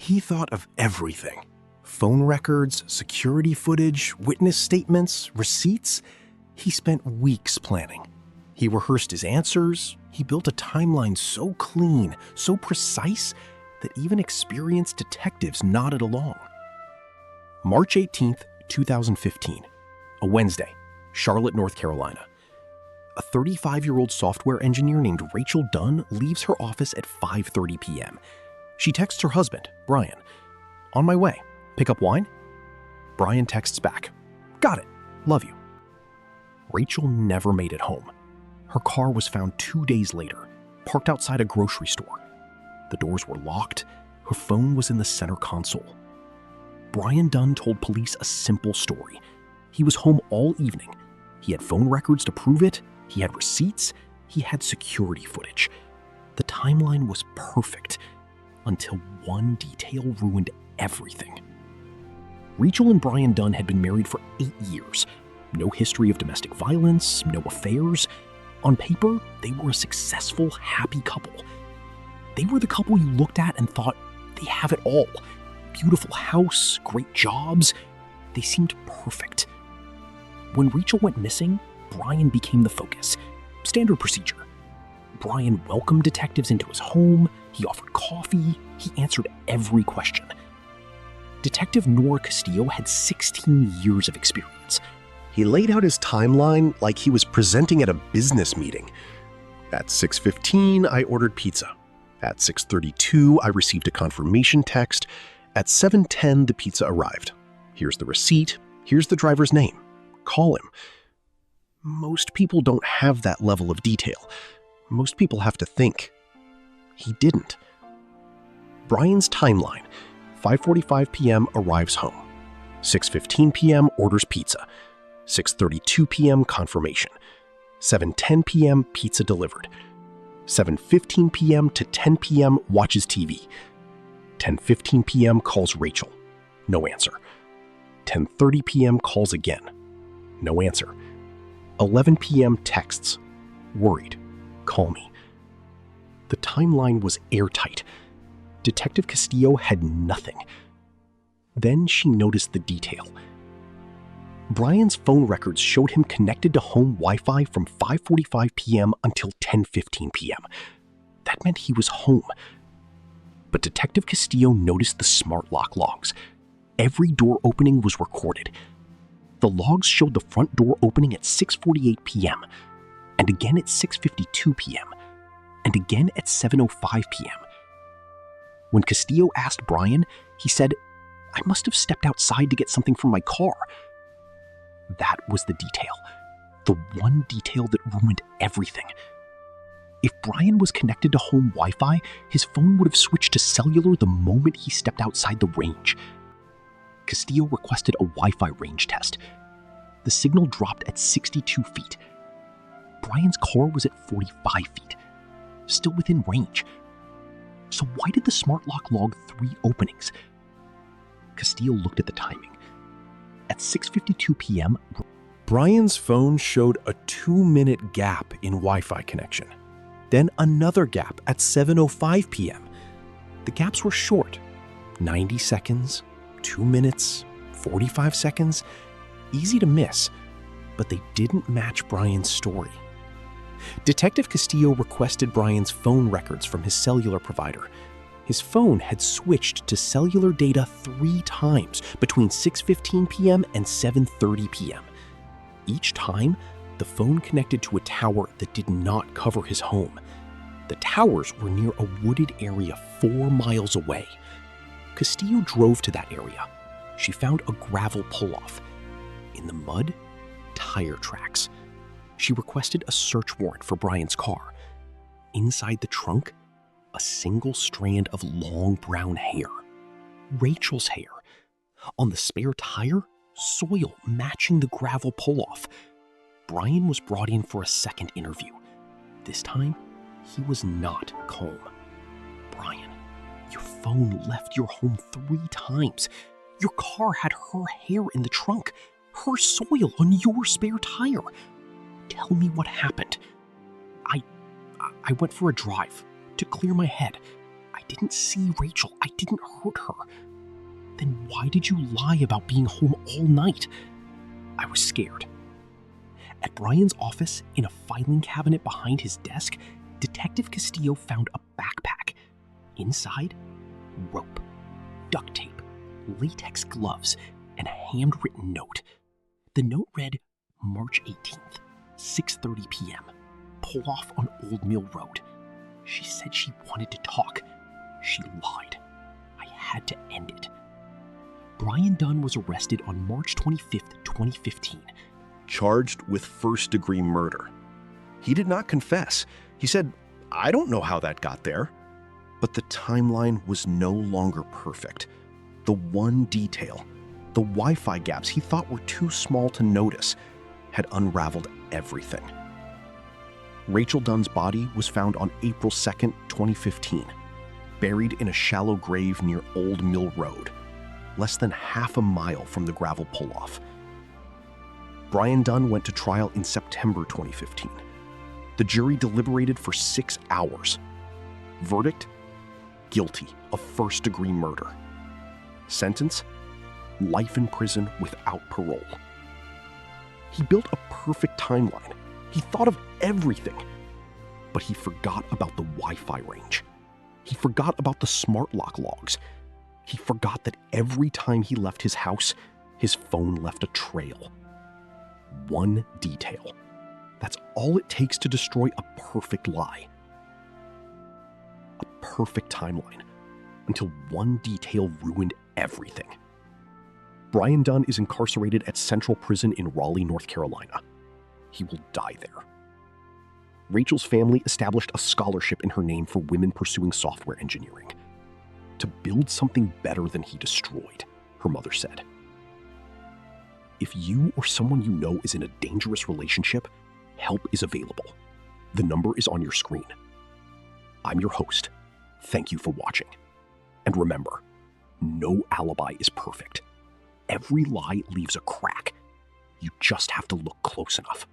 He thought of everything. Phone records, security footage, witness statements, receipts. He spent weeks planning. He rehearsed his answers. He built a timeline so clean, so precise, that even experienced detectives nodded along. March 18th, 2015, a Wednesday, Charlotte, North Carolina. A 35-year-old software engineer named Rachel Dunn leaves her office at 5:30 p.m. She texts her husband, Brian, "On my way. Pick up wine?" Brian texts back, "Got it. Love you." Rachel never made it home. Her car was found 2 days later, parked outside a grocery store. The doors were locked. Her phone was in the center console. Brian Dunn told police a simple story. He was home all evening. He had phone records to prove it. He had receipts. He had security footage. The timeline was perfect until one detail ruined everything. Rachel and Brian Dunn had been married for 8 years. No history of domestic violence, no affairs. On paper, they were a successful, happy couple. They were the couple you looked at and thought, they have it all. Beautiful house, great jobs. They seemed perfect. When Rachel went missing, Brian became the focus. Standard procedure. Brian welcomed detectives into his home. He offered coffee. He answered every question. Detective Nora Castillo had 16 years of experience. He laid out his timeline like he was presenting at a business meeting. At 6:15, I ordered pizza. At 6:32, I received a confirmation text. At 7:10, the pizza arrived. Here's the receipt. Here's the driver's name. Call him. Most people don't have that level of detail. Most people have to think. He didn't. Brian's timeline. 5:45 p.m. arrives home. 6:15 p.m. orders pizza. 6:32 p.m. confirmation. 7:10 p.m. pizza delivered. 7:15 p.m. to 10 p.m. watches TV. 10:15 p.m. calls Rachel. No answer. 10:30 p.m. calls again. No answer. 11 p.m. texts. Worried. Call me. The timeline was airtight. Detective Castillo had nothing. Then she noticed the detail. Brian's phone records showed him connected to home Wi-Fi from 5:45 p.m. until 10:15 p.m. That meant he was home. But Detective Castillo noticed the smart lock logs. Every door opening was recorded. The logs showed the front door opening at 6:48 p.m., and again at 6:52 p.m., and again at 7:05 p.m. When Castillo asked Brian, he said, "I must have stepped outside to get something from my car." That was the detail. The one detail that ruined everything. If Brian was connected to home Wi-Fi, his phone would have switched to cellular the moment he stepped outside the range. Castillo requested a Wi-Fi range test. The signal dropped at 62 feet. Brian's car was at 45 feet, still within range. So why did the smart lock log 3 openings? Castillo looked at the timing. At 6:52 p.m., Brian's phone showed a 2-minute gap in Wi-Fi connection. Then another gap at 7:05 p.m. The gaps were short. 90 seconds, 2 minutes, 45 seconds. Easy to miss, but they didn't match Brian's story. Detective Castillo requested Brian's phone records from his cellular provider. His phone had switched to cellular data 3 times between 6:15 p.m. and 7:30 p.m. Each time, the phone connected to a tower that did not cover his home. The towers were near a wooded area 4 miles away. Castillo drove to that area. She found a gravel pull-off. In the mud, tire tracks. She requested a search warrant for Brian's car. Inside the trunk, a single strand of long brown hair. Rachel's hair. On the spare tire, soil matching the gravel pull-off. Brian was brought in for a second interview. This time, he was not calm. "Brian, your phone left your home 3 times. Your car had her hair in the trunk, her soil on your spare tire. Tell me what happened." I went for a drive to clear my head. I didn't see Rachel. I didn't hurt her. Then why did you lie about being home all night? I was scared. At Brian's office, in a filing cabinet behind his desk, Detective Castillo found a backpack. Inside, rope, duct tape, latex gloves, and a handwritten note. The note read, March 18th, 6:30 p.m. Pull off on Old Mill Road. She said she wanted to talk. She lied. I had to end it. Brian Dunn was arrested on March 25th, 2015. Charged with first-degree murder. He did not confess. He said, I don't know how that got there. But the timeline was no longer perfect. The one detail, the Wi-Fi gaps he thought were too small to notice, had unraveled everything. Rachel Dunn's body was found on April 2nd, 2015, buried in a shallow grave near Old Mill Road, less than half a mile from the gravel pull-off. Brian Dunn went to trial in September 2015. The jury deliberated for 6 hours. Verdict: guilty of first-degree murder. Sentence: life in prison without parole. He built a perfect timeline. He thought of everything. But he forgot about the Wi-Fi range. He forgot about the smart lock logs. He forgot that every time he left his house, his phone left a trail. One detail. That's all it takes to destroy a perfect lie. A perfect timeline. Until one detail ruined everything. Brian Dunn is incarcerated at Central Prison in Raleigh, North Carolina. He will die there. Rachel's family established a scholarship in her name for women pursuing software engineering. To build something better than he destroyed, her mother said. If you or someone you know is in a dangerous relationship, help is available. The number is on your screen. I'm your host. Thank you for watching. And remember, no alibi is perfect. Every lie leaves a crack. You just have to look close enough.